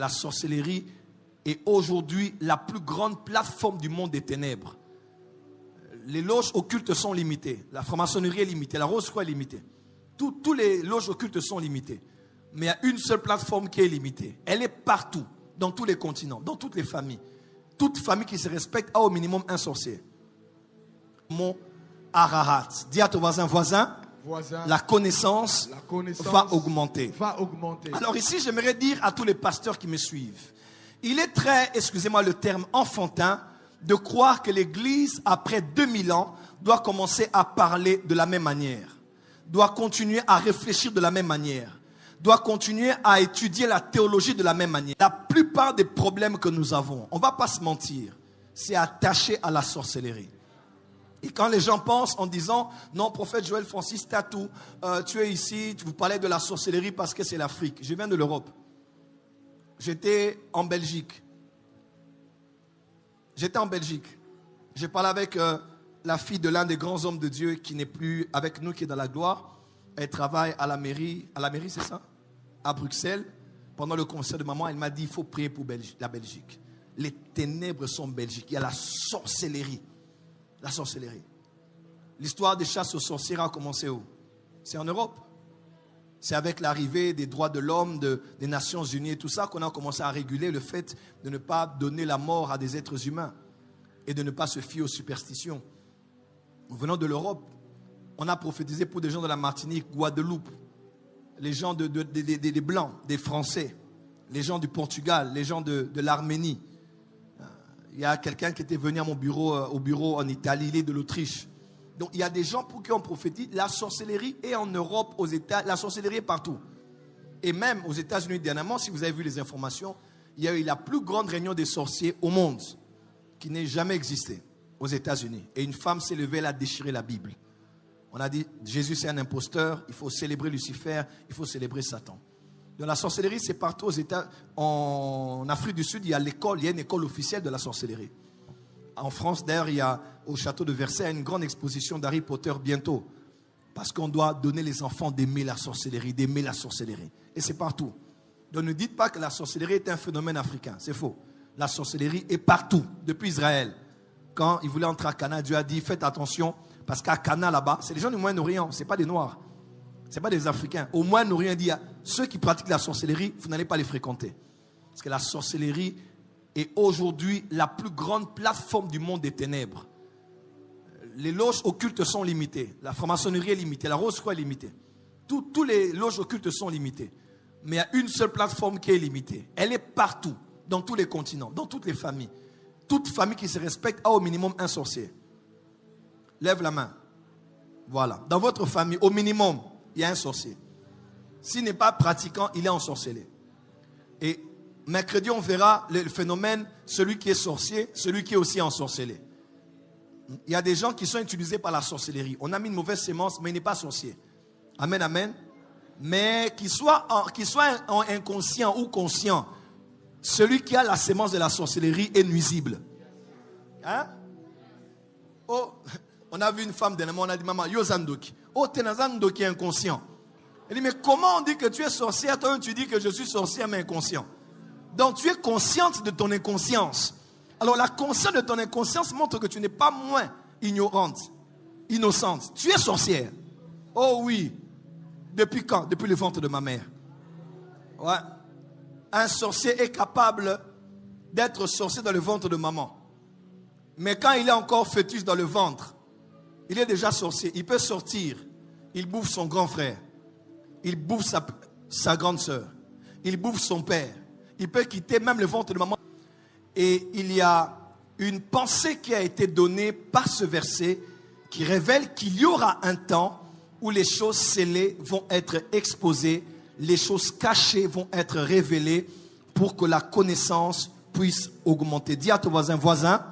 la sorcellerie est aujourd'hui la plus grande plateforme du monde des ténèbres. Les loges occultes sont limitées. La franc-maçonnerie est limitée. La Rose-Croix est limitée. Tous les loges occultes sont limitées. Mais il y a une seule plateforme qui est limitée. Elle est partout, dans tous les continents, dans toutes les familles. Toute famille qui se respecte a au minimum un sorcier. Mon Arahat. Dis à ton voisin, la connaissance va augmenter. Alors ici, j'aimerais dire à tous les pasteurs qui me suivent, il est très, excusez-moi le terme, enfantin, de croire que l'Église, après 2000 ans, doit commencer à parler de la même manière, doit continuer à réfléchir de la même manière, doit continuer à étudier la théologie de la même manière. La plupart des problèmes que nous avons, on ne va pas se mentir, c'est attaché à la sorcellerie. Et quand les gens pensent en disant, non, prophète Joël Francis Tatou, tu es ici, tu vous parlais de la sorcellerie parce que c'est l'Afrique. Je viens de l'Europe. J'étais en Belgique. J'ai parlé avec la fille de l'un des grands hommes de Dieu qui n'est plus avec nous, qui est dans la gloire. Elle travaille à la mairie c'est ça? À Bruxelles. Pendant le concert de maman, elle m'a dit, il faut prier pour la Belgique. Les ténèbres sont belgiques. Il y a la sorcellerie. La sorcellerie. L'histoire des chasses aux sorcières a commencé où? C'est en Europe. C'est avec l'arrivée des droits de l'homme, des Nations Unies et tout ça qu'on a commencé à réguler le fait de ne pas donner la mort à des êtres humains et de ne pas se fier aux superstitions. Venant de l'Europe, on a prophétisé pour des gens de la Martinique, Guadeloupe, les gens des Blancs, des Français, les gens du Portugal, les gens de l'Arménie. Il y a quelqu'un qui était venu à mon bureau, au bureau en Italie, il est de l'Autriche. Donc il y a des gens pour qui on prophétise. La sorcellerie est en Europe, aux États, la sorcellerie est partout. Et même aux États-Unis dernièrement, si vous avez vu les informations, il y a eu la plus grande réunion des sorciers au monde qui n'ait jamais existé aux États-Unis. Et une femme s'est levée, elle a déchiré la Bible. On a dit, Jésus c'est un imposteur, il faut célébrer Lucifer, il faut célébrer Satan. Donc la sorcellerie, c'est partout aux États. En Afrique du Sud, il y a une école officielle de la sorcellerie. En France, d'ailleurs, il y a au château de Versailles une grande exposition d'Harry Potter bientôt. Parce qu'on doit donner les enfants d'aimer la sorcellerie, d'aimer la sorcellerie. Et c'est partout. Donc ne dites pas que la sorcellerie est un phénomène africain. C'est faux. La sorcellerie est partout, depuis Israël. Quand il voulait entrer à Cana, Dieu a dit, faites attention, parce qu'à Cana, là-bas, c'est les gens du Moyen-Orient, ce n'est pas des Noirs. Ce n'est pas des Africains. Au Moyen-Orient, il dit, ceux qui pratiquent la sorcellerie, vous n'allez pas les fréquenter. Parce que la sorcellerie est aujourd'hui la plus grande plateforme du monde des ténèbres. Les loges occultes sont limitées. La franc-maçonnerie est limitée. La Rose-Croix est limitée. Tous les loges occultes sont limitées. Mais il y a une seule plateforme qui est limitée. Elle est partout, dans tous les continents, dans toutes les familles. Toute famille qui se respecte a au minimum un sorcier. Lève la main. Voilà. Dans votre famille, au minimum, il y a un sorcier. S'il n'est pas pratiquant, il est ensorcelé. Et mercredi, on verra le phénomène, celui qui est sorcier, celui qui est aussi ensorcelé. Il y a des gens qui sont utilisés par la sorcellerie. On a mis une mauvaise sémence, mais il n'est pas sorcier. Amen, amen. Mais qu'il soit inconscient ou conscient, celui qui a la sémence de la sorcellerie est nuisible. Hein? Oh, on a vu une femme dernièrement, on a dit, maman, yo zandoki. Oh, t'es un zandoki inconscient. Elle dit, mais comment on dit que tu es sorcière? Toi, tu dis que je suis sorcière, mais inconscient. Donc, tu es consciente de ton inconscience. Alors, la conscience de ton inconscience montre que tu n'es pas moins ignorante, innocente. Tu es sorcière. Oh oui. Depuis quand? Depuis le ventre de ma mère. Ouais. Un sorcier est capable d'être sorcier dans le ventre de maman. Mais quand il est encore fœtus dans le ventre, il est déjà sorcier. Il peut sortir. Il bouffe son grand frère. Il bouffe sa grande sœur. Il bouffe son père. Il peut quitter même le ventre de maman. Et il y a une pensée qui a été donnée par ce verset qui révèle qu'il y aura un temps où les choses scellées vont être exposées, les choses cachées vont être révélées pour que la connaissance puisse augmenter. Dis à ton voisin,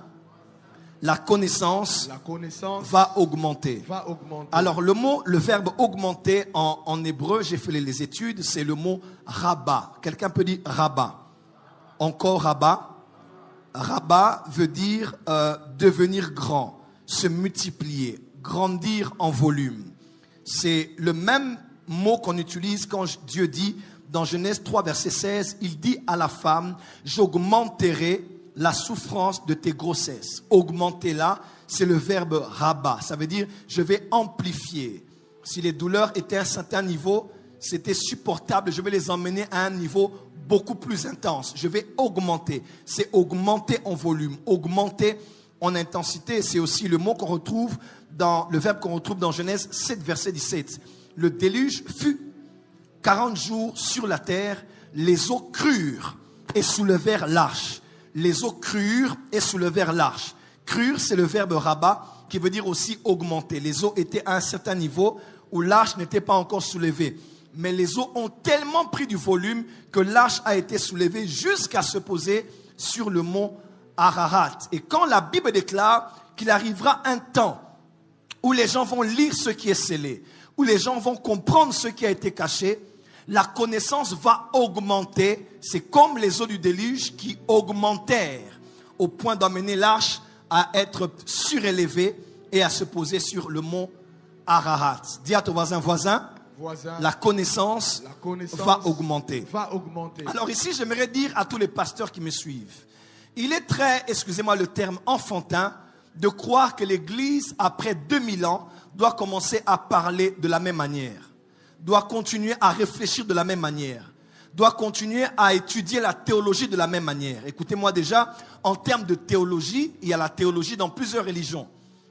la connaissance va augmenter. Alors le verbe augmenter en hébreu, j'ai fait les études, c'est le mot rabat. Quelqu'un peut dire rabat. Encore rabat. Rabat veut dire devenir grand, se multiplier, grandir en volume. C'est le même mot qu'on utilise quand Dieu dit dans Genèse 3, verset 16, il dit à la femme, j'augmenterai la souffrance de tes grossesses. Augmenter là, c'est le verbe rabat. Ça veut dire, je vais amplifier. Si les douleurs étaient à un certain niveau, c'était supportable. Je vais les emmener à un niveau beaucoup plus intense. Je vais augmenter. C'est augmenter en volume, augmenter en intensité. C'est aussi le mot qu'on retrouve dans, le verbe qu'on retrouve dans Genèse 7, verset 17. Le déluge fut 40 jours sur la terre, les eaux crurent et soulevèrent l'arche. Les eaux crurent et soulevèrent l'arche. Crure, c'est le verbe rabat qui veut dire aussi augmenter. Les eaux étaient à un certain niveau où l'arche n'était pas encore soulevée. Mais les eaux ont tellement pris du volume que l'arche a été soulevée jusqu'à se poser sur le mont Ararat. Et quand la Bible déclare qu'il arrivera un temps où les gens vont lire ce qui est scellé, où les gens vont comprendre ce qui a été caché, la connaissance va augmenter. C'est comme les eaux du déluge qui augmentèrent au point d'emmener l'arche à être surélevée et à se poser sur le mont Ararat. Dis à ton voisin, la connaissance va augmenter. Alors ici, j'aimerais dire à tous les pasteurs qui me suivent, il est très, excusez-moi le terme, enfantin de croire que l'Église, après 2000 ans, doit commencer à parler de la même manière, doit continuer à réfléchir de la même manière, doit continuer à étudier la théologie de la même manière. Écoutez-moi déjà, en termes de théologie, il y a la théologie dans plusieurs religions.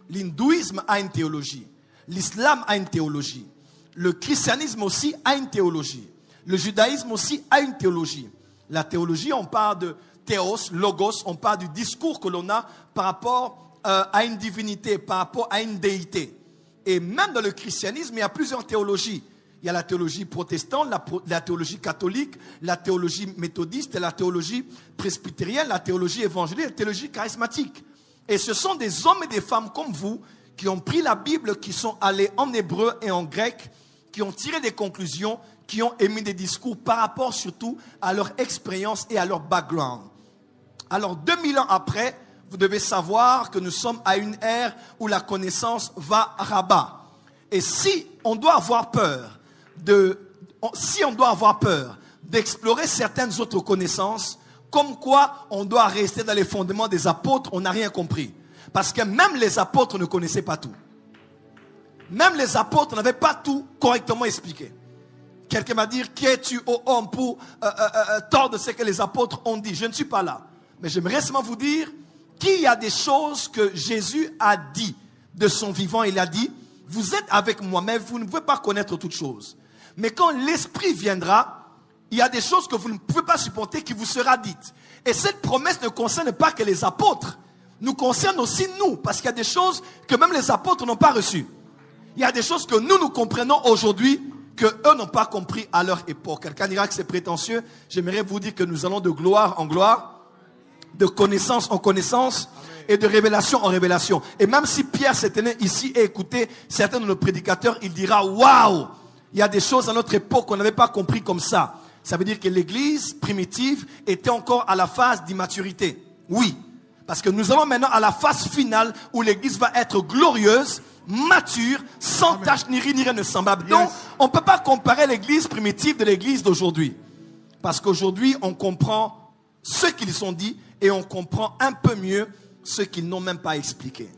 L'hindouisme a une théologie, l'islam a une théologie, le christianisme aussi a une théologie, le judaïsme aussi a une théologie. La théologie, on parle de théos, logos, on parle du discours que l'on a par rapport à une divinité, par rapport à une déité. Et même dans le christianisme, il y a plusieurs théologies. Il y a la théologie protestante, la théologie catholique, la théologie méthodiste, la théologie presbytérienne, la théologie évangélique, la théologie charismatique. Et ce sont des hommes et des femmes comme vous qui ont pris la Bible, qui sont allés en hébreu et en grec, qui ont tiré des conclusions, qui ont émis des discours par rapport surtout à leur expérience et à leur background. Alors 2000 ans après, vous devez savoir que nous sommes à une ère où la connaissance va à rabat. Et si on doit avoir peur d'explorer certaines autres connaissances, comme quoi on doit rester dans les fondements des apôtres, on n'a rien compris. Parce que même les apôtres ne connaissaient pas tout. Même les apôtres n'avaient pas tout correctement expliqué. Quelqu'un m'a dit, qui es-tu, ô homme, pour tordre ce que les apôtres ont dit? Je ne suis pas là. Mais j'aimerais seulement vous dire qu'il y a des choses que Jésus a dit de son vivant. Il a dit, vous êtes avec moi, mais vous ne pouvez pas connaître toutes choses. Mais quand l'Esprit viendra, il y a des choses que vous ne pouvez pas supporter qui vous sera dites. Et cette promesse ne concerne pas que les apôtres, nous concerne aussi nous, parce qu'il y a des choses que même les apôtres n'ont pas reçues. Il y a des choses que nous comprenons aujourd'hui, que eux n'ont pas compris à leur époque. Quelqu'un dira que c'est prétentieux. J'aimerais vous dire que nous allons de gloire en gloire, de connaissance en connaissance et de révélation en révélation. Et même si Pierre s'est tenu ici et écouté certains de nos prédicateurs, il dira, waouh, il y a des choses à notre époque qu'on n'avait pas compris comme ça. Ça veut dire que l'église primitive était encore à la phase d'immaturité. Oui, parce que nous allons maintenant à la phase finale où l'église va être glorieuse, mature, sans tache ni rien de semblable. Donc, on ne peut pas comparer l'église primitive de l'église d'aujourd'hui. Parce qu'aujourd'hui, on comprend ce qu'ils ont dit et on comprend un peu mieux ce qu'ils n'ont même pas expliqué.